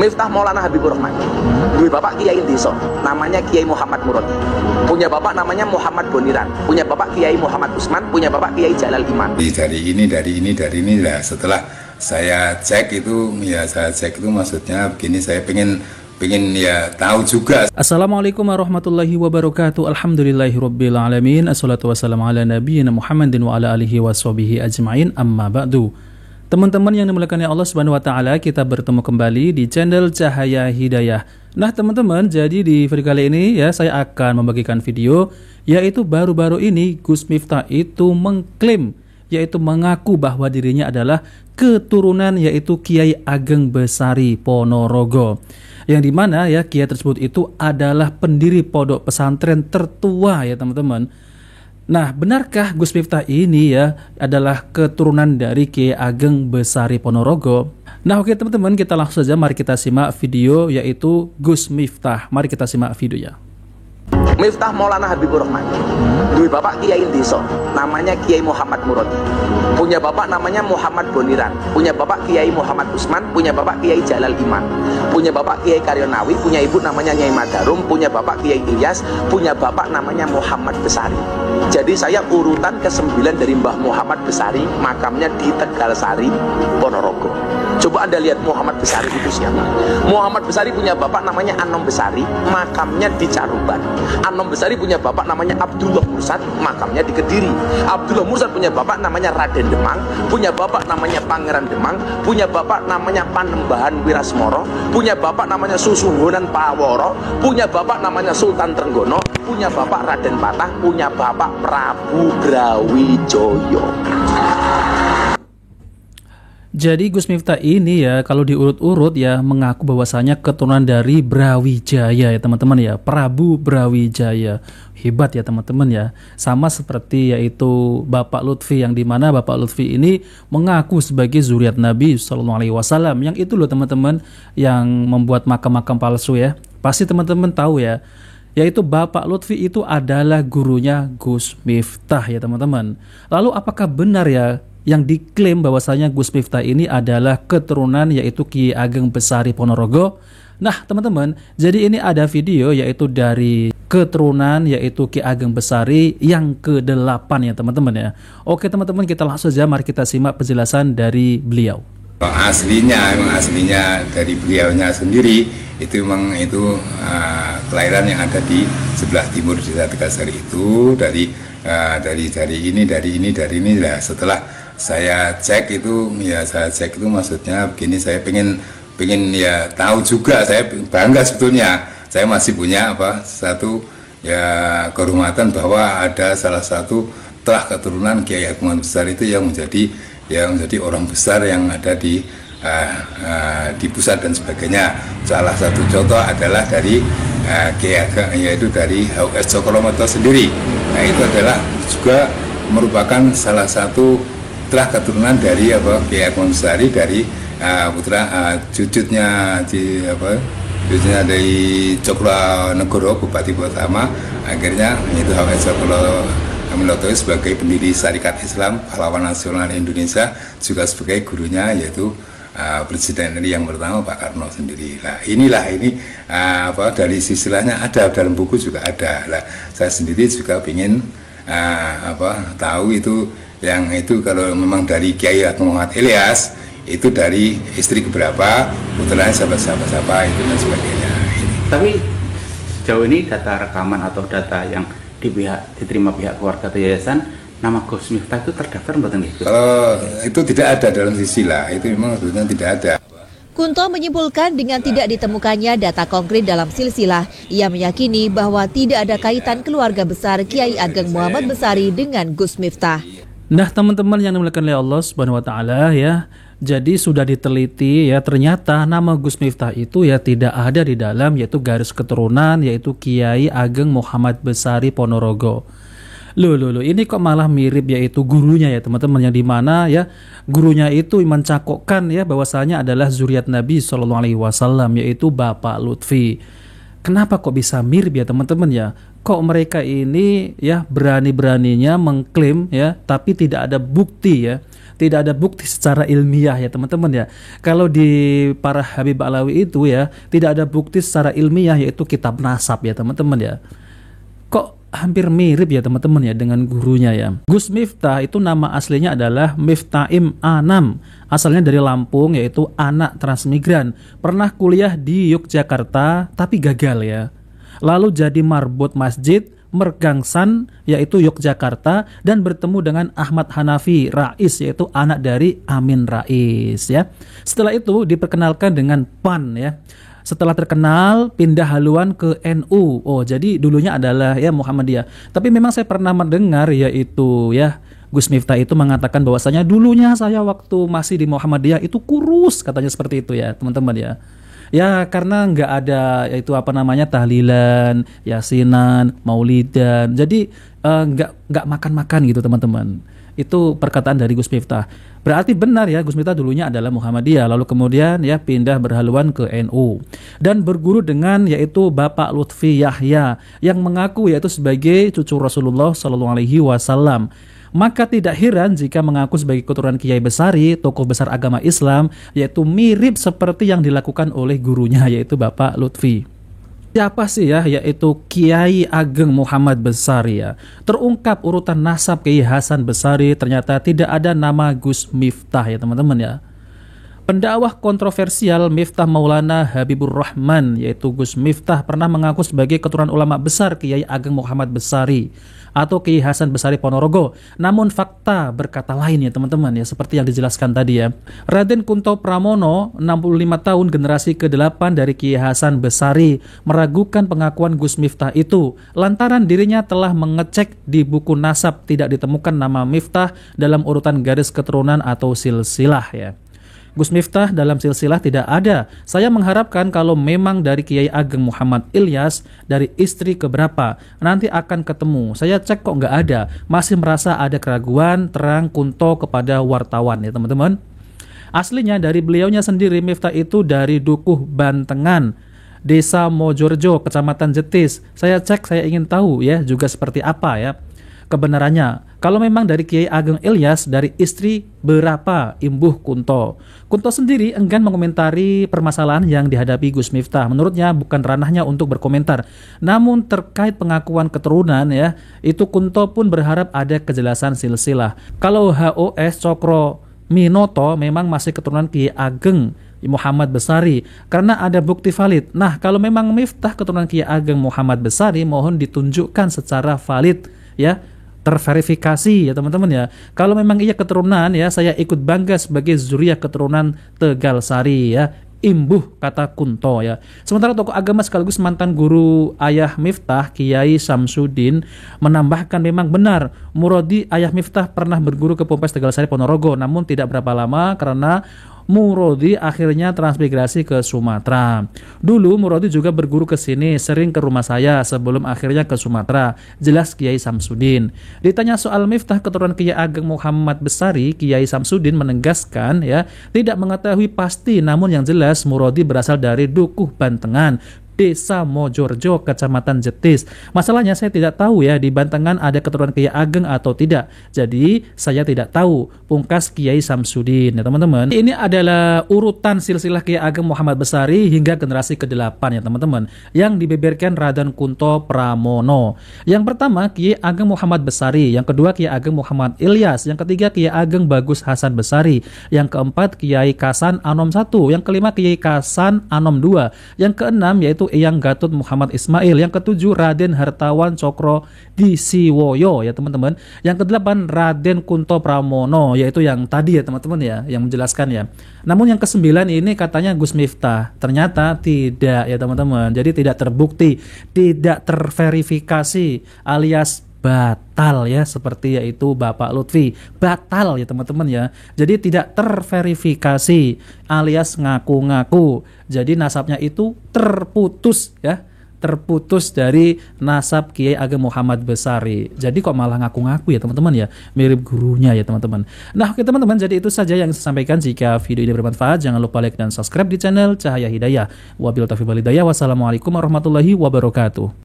Miftah Maulana Habibur Rahman. Dua bapak kiai desa, namanya Kiai Muhammad Murad. Punya bapak namanya Muhammad Boniran. Punya bapak Kiai Muhammad Usman. Punya bapak Kiai Jalal Iman. Dari ini lah. Setelah saya cek itu, maksudnya begini, saya pengen ya tahu juga. Assalamualaikum warahmatullahi wabarakatuh. Alhamdulillahirabbil alamin. Assalatu wassalamu ala nabiyyina Muhammadin wa ala alihi washabihi ajmain. Amma ba'du. Teman-teman yang dimuliakan oleh Allah Subhanahu wa taala, kita bertemu kembali di channel Cahaya Hidayah. Nah, teman-teman, jadi di video kali ini ya saya akan membagikan video yaitu baru-baru ini Gus Miftah itu mengklaim, yaitu mengaku bahwa dirinya adalah keturunan yaitu Kiai Ageng Besari Ponorogo. Yang dimana ya kiai tersebut itu adalah pendiri pondok pesantren tertua ya teman-teman. Nah, benarkah Gus Miftah ini ya adalah keturunan dari Kiai Ageng Besari Ponorogo? Nah, oke teman-teman, kita langsung saja mari kita simak video yaitu Gus Miftah. Mari kita simak videonya. Miftah Maulana Habibur Rahman. Dua bapak kiai desa, namanya Kiai Muhammad Murad. Punya bapak namanya Muhammad Boniran. Punya bapak Kiai Muhammad Usman. Punya bapak Kiai Jalal Iman. Punya bapak Kiai Karyonawi. Punya ibu namanya Nyai Madarum. Punya bapak Kiai Ilyas. Punya bapak namanya Muhammad Besari. Jadi saya urutan ke-9 dari Mbah Muhammad Besari, makamnya di Tegalsari, Ponorogo. Coba Anda lihat Muhammad Besari itu siapa? Muhammad Besari punya bapak namanya Anom Besari, makamnya di Caruban. Anom Besari punya bapak namanya Abdullah Mursad, makamnya di Kediri. Abdullah Mursad punya bapak namanya Raden Demang, punya bapak namanya Pangeran Demang, punya bapak namanya Panembahan Wirasmoro, punya bapak namanya Susunggunan Paworo, punya bapak namanya Sultan Trenggono, punya bapak Raden Patah, punya bapak Prabu Brawijaya. Jadi Gus Miftah ini ya kalau diurut-urut ya mengaku bahwasanya keturunan dari Brawijaya ya teman-teman ya, Prabu Brawijaya. Hebat ya teman-teman ya. Sama seperti yaitu Bapak Lutfi, yang dimana Bapak Lutfi ini mengaku sebagai zuriat Nabi SAW. Yang itu loh teman-teman yang membuat makam-makam palsu ya. Pasti teman-teman tahu ya. Yaitu Bapak Lutfi itu adalah gurunya Gus Miftah ya teman-teman. Lalu apakah benar ya yang diklaim bahwasanya Gus Miftah ini adalah keturunan yaitu Kiai Ageng Besari Ponorogo? Nah teman-teman, jadi ini ada video yaitu dari keturunan yaitu Kiai Ageng Besari yang ke-8 ya teman-teman ya. Oke teman-teman, kita langsung saja mari kita simak penjelasan dari beliau. Aslinya dari beliaunya sendiri itu memang itu kelahiran yang ada di sebelah timur di Tegalsari itu dari ini lah. Setelah saya cek itu maksudnya begini, saya pengen ya tahu juga, saya bangga sebetulnya saya masih punya satu ya kehormatan bahwa ada salah satu telah keturunan Kiai Ageng Besar itu yang menjadi orang besar yang ada di pusat dan sebagainya. Salah satu contoh adalah dari Kiai Ageng, yaitu dari HS Cokromoto sendiri. Nah, itu adalah juga merupakan salah satu telah keturunan dari Kiai Ageng Besari, dari putra cucunya dari Cokronegoro, Bupati pertama. Akhirnya itu HS Cokromoto sebagai pendiri Syarikat Islam Pahlawan Nasional Indonesia, juga sebagai gurunya yaitu Presiden RI yang pertama Pak Karno sendiri. Nah, ini dari silsilahnya ada, dalam buku juga ada. Nah, saya sendiri juga ingin tahu itu, yang itu kalau memang dari Kiai Ageng Muhammad Ilyas itu dari istri keberapa, putranya siapa itu dan sebagainya. Tapi sejauh ini data rekaman atau data yang diterima pihak keluarga atau yayasan, nama Gus Miftah itu terdaftar betul nih? Kalau itu tidak ada dalam silsilah, itu memang sebetulnya tidak ada. Kunto menyimpulkan dengan tidak ditemukannya data konkret dalam silsilah, ia meyakini bahwa tidak ada kaitan keluarga besar Kiai Ageng Muhammad Besari dengan Gus Miftah. Nah teman-teman yang dimuliakan oleh Allah Subhanahu wa taala ya, jadi sudah diteliti ya, ternyata nama Gus Miftah itu ya tidak ada di dalam yaitu garis keturunan yaitu Kiai Ageng Muhammad Besari Ponorogo. Loh, ini kok malah mirip yaitu gurunya ya teman-teman, yang dimana ya gurunya itu mencakokkan ya bahwasanya adalah zuriat Nabi SAW yaitu Bapak Lutfi. Kenapa kok bisa mirip ya teman-teman ya? Kok mereka ini ya berani-beraninya mengklaim ya, tapi tidak ada bukti ya, tidak ada bukti secara ilmiah ya teman-teman ya. Kalau di para Habib Alawi itu ya, tidak ada bukti secara ilmiah yaitu kitab nasab ya teman-teman ya. Kok hampir mirip ya teman-teman ya dengan gurunya ya. Gus Miftah itu nama aslinya adalah Miftaim Anam. Asalnya dari Lampung, yaitu anak transmigran. Pernah kuliah di Yogyakarta tapi gagal ya. Lalu jadi marbot masjid Mergangsan yaitu Yogyakarta dan bertemu dengan Ahmad Hanafi Rais yaitu anak dari Amin Rais ya. Setelah itu diperkenalkan dengan PAN ya. Setelah terkenal, pindah haluan ke NU. Oh, jadi dulunya adalah ya Muhammadiyah. Tapi memang saya pernah mendengar yaitu ya Gus Miftah itu mengatakan bahwasanya dulunya saya waktu masih di Muhammadiyah itu kurus, katanya seperti itu ya, teman-teman ya. Ya karena nggak ada yaitu apa namanya tahlilan, yasinan, maulidan. Jadi nggak makan-makan gitu teman-teman. Itu perkataan dari Gus Miftah. Berarti benar ya, Gus Miftah dulunya adalah Muhammadiyah, lalu kemudian ya pindah berhaluan ke NU dan berguru dengan yaitu Bapak Lutfi Yahya yang mengaku yaitu sebagai cucu Rasulullah SAW. Maka tidak heran jika mengaku sebagai keturunan Kiai Besari, tokoh besar agama Islam, yaitu mirip seperti yang dilakukan oleh gurunya yaitu Bapak Lutfi. Siapa sih ya, yaitu Kiai Ageng Muhammad Besari ya. Terungkap urutan nasab Kiai Hasan Besari, ternyata tidak ada nama Gus Miftah ya teman-teman ya. Pendakwah kontroversial Miftah Maulana Habibur Rahman yaitu Gus Miftah pernah mengaku sebagai keturunan ulama besar Kiai Ageng Muhammad Besari atau Kiai Hasan Besari Ponorogo. Namun fakta berkata lain ya teman-teman ya, seperti yang dijelaskan tadi ya. Raden Kunto Pramono, 65 tahun, generasi ke-8 dari Kiai Hasan Besari, meragukan pengakuan Gus Miftah itu lantaran dirinya telah mengecek di buku nasab tidak ditemukan nama Miftah dalam urutan garis keturunan atau silsilah ya. Gus Miftah dalam silsilah tidak ada. Saya mengharapkan kalau memang dari Kiai Ageng Muhammad Ilyas, dari istri keberapa, nanti akan ketemu. Saya cek kok nggak ada. Masih merasa ada keraguan, terang Kunto kepada wartawan ya teman-teman. Aslinya dari beliaunya sendiri, Miftah itu dari Dukuh Bantengan, Desa Mojorjo, Kecamatan Jetis. Saya cek, saya ingin tahu ya juga seperti apa ya kebenarannya. Kalau memang dari Kiai Ageng Ilyas, dari istri berapa, imbuh Kunto. Kunto sendiri enggan mengomentari permasalahan yang dihadapi Gus Miftah. Menurutnya bukan ranahnya untuk berkomentar. Namun terkait pengakuan keturunan ya, itu Kunto pun berharap ada kejelasan silsilah. Kalau HOS Cokro Minoto memang masih keturunan Kiai Ageng Muhammad Besari karena ada bukti valid. Nah, kalau memang Miftah keturunan Kiai Ageng Muhammad Besari, mohon ditunjukkan secara valid ya, terverifikasi ya teman-teman ya. Kalau memang ia keturunan ya, saya ikut bangga sebagai zuriat keturunan Tegal Sari ya, imbuh, kata Kunto ya. Sementara tokoh agama sekaligus mantan guru ayah Miftah, Kiai Samsudin, menambahkan memang benar Murodi ayah Miftah pernah berguru ke Ponpes Tegal Sari Ponorogo, namun tidak berapa lama karena Murodi akhirnya transmigrasi ke Sumatera. Dulu Murodi juga berguru ke sini, sering ke rumah saya sebelum akhirnya ke Sumatera. Jelas Kiai Samsudin. Ditanya soal Miftah keturunan Kiai Ageng Muhammad Besari, Kiai Samsudin menegaskan ya, tidak mengetahui pasti, namun yang jelas Murodi berasal dari Dukuh Bantengan, Desa Mojorjo, Kecamatan Jetis. Masalahnya saya tidak tahu ya di Bantengan ada keturunan Kiai Ageng atau tidak. Jadi saya tidak tahu, pungkas Kiai Samsudin ya teman-teman. Ini adalah urutan silsilah Kiai Ageng Muhammad Besari hingga generasi ke-8 ya teman-teman, yang dibeberkan Raden Kunto Pramono. Yang pertama Kiai Ageng Muhammad Besari, yang kedua Kiai Ageng Muhammad Ilyas, yang ketiga Kiai Ageng Bagus Hasan Besari, yang keempat Kiai Kasan Anom 1, yang kelima Kiai Kasan Anom 2, yang keenam yaitu Eyang Gatut Muhammad Ismail, yang ketujuh Raden Hartawan Cokro Disiwoyo ya teman-teman, yang kedelapan Raden Kunto Pramono, yaitu yang tadi ya teman-teman ya, yang menjelaskan ya. Namun yang kesembilan ini katanya Gus Miftah, ternyata tidak ya teman-teman. Jadi tidak terbukti, tidak terverifikasi, alias batal ya, seperti yaitu Bapak Lutfi, batal ya teman-teman ya. Jadi tidak terverifikasi alias ngaku-ngaku. Jadi nasabnya itu terputus ya, terputus dari nasab Kiai Ageng Muhammad Besari. Jadi kok malah ngaku-ngaku ya teman-teman ya, mirip gurunya ya teman-teman. Nah oke teman-teman, jadi itu saja yang saya sampaikan. Jika video ini bermanfaat, jangan lupa like dan subscribe di channel Cahaya Hidayah. Wabillahi taufiq wal hidayah. Wassalamualaikum warahmatullahi wabarakatuh.